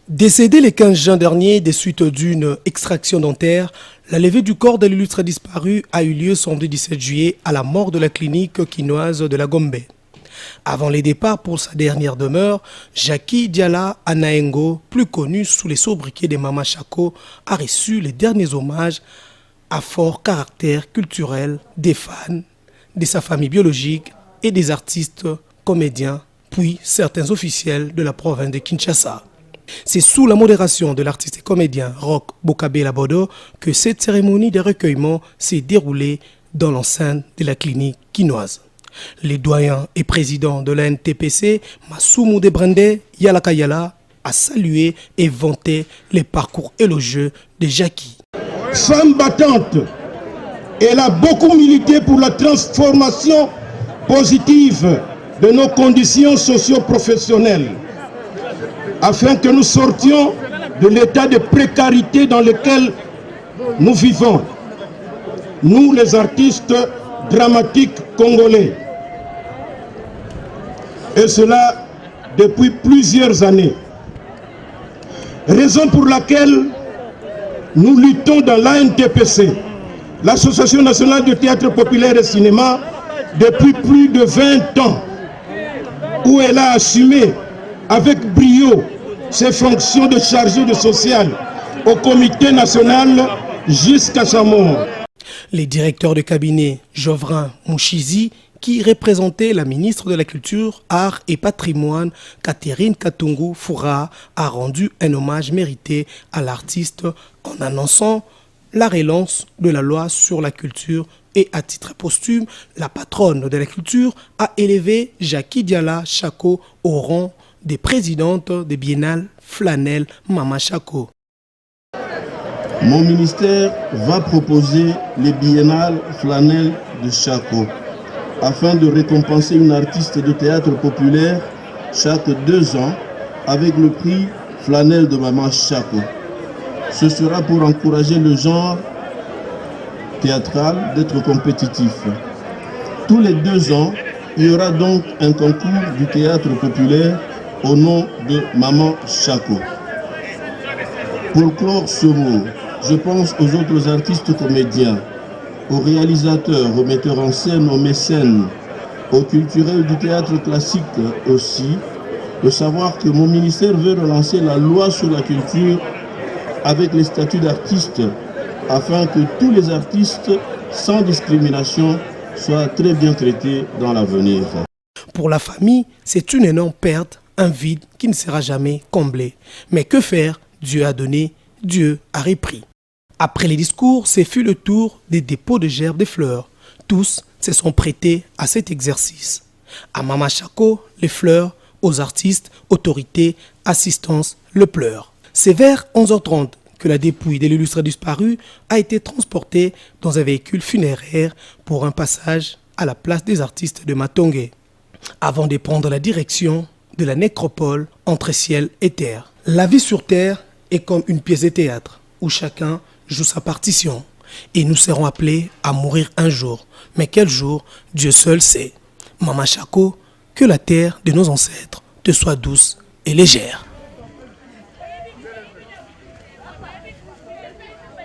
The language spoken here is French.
Décédé le 15 juin dernier des suites d'une extraction dentaire, la levée du corps de l'illustre disparu a eu lieu samedi 17 juillet à la mort de la clinique quinoise de la Gombe. Avant les départs pour sa dernière demeure, Jackie Diala Anaengo, plus connu sous les sobriquets de Mama Chako, a reçu les derniers hommages à fort caractère culturel des fans, de sa famille biologique et des artistes, comédiens, puis certains officiels de la province de Kinshasa. C'est sous la modération de l'artiste et comédien Roch Bokabela Bodo que cette cérémonie de recueillement s'est déroulée dans l'enceinte de la clinique quinoise. Le doyen et président de la NTPC, Massoumou Debrende Yalakayala, a salué et vanté les parcours élogieux de Jackie. Femme battante, elle a beaucoup milité pour la transformation positive de nos conditions socio-professionnelles, afin que nous sortions de l'état de précarité dans lequel nous vivons, nous les artistes dramatiques congolais. Et cela depuis plusieurs années. Raison pour laquelle nous luttons dans l'ANTPC, l'Association nationale de théâtre populaire et cinéma, depuis plus de 20 ans, où elle a assumé avec brio ses fonctions de chargé de social au comité national jusqu'à sa mort. Les directeurs de cabinet Jovrin Mouchizi, qui représentait la ministre de la Culture, Arts et Patrimoine, Catherine Katungu Foura, a rendu un hommage mérité à l'artiste en annonçant la relance de la loi sur la culture et à titre posthume, la patronne de la culture a élevé Jackie Diala Chako au rang des présidentes des biennales Flanel Mama Chako. Mon ministère va proposer les biennales Flanel de Chako afin de récompenser une artiste de théâtre populaire chaque 2 ans avec le prix Flanel de Mama Chako. Ce sera pour encourager le genre théâtral d'être compétitif. Tous les 2 ans, il y aura donc un concours du théâtre populaire au nom de Maman Chako. Pour clore ce mot, je pense aux autres artistes comédiens, aux réalisateurs, aux metteurs en scène, aux mécènes, aux culturels du théâtre classique aussi, de savoir que mon ministère veut relancer la loi sur la culture avec les statuts d'artistes, afin que tous les artistes, sans discrimination, soient très bien traités dans l'avenir. Pour la famille, c'est une énorme perte, un vide qui ne sera jamais comblé. Mais que faire? Dieu a donné, Dieu a repris. Après les discours, ce fut le tour des dépôts de gerbes de fleurs. Tous se sont prêtés à cet exercice. À Mama Chako, les fleurs, aux artistes, autorités, assistance, le pleur. C'est vers 11h30 que la dépouille de l'illustre disparu a été transportée dans un véhicule funéraire pour un passage à la place des artistes de Matongé, avant de prendre la direction de la nécropole entre ciel et terre. La vie sur terre est comme une pièce de théâtre où chacun joue sa partition et nous serons appelés à mourir un jour. Mais quel jour, Dieu seul sait. Mama Chako, que la terre de nos ancêtres te soit douce et légère.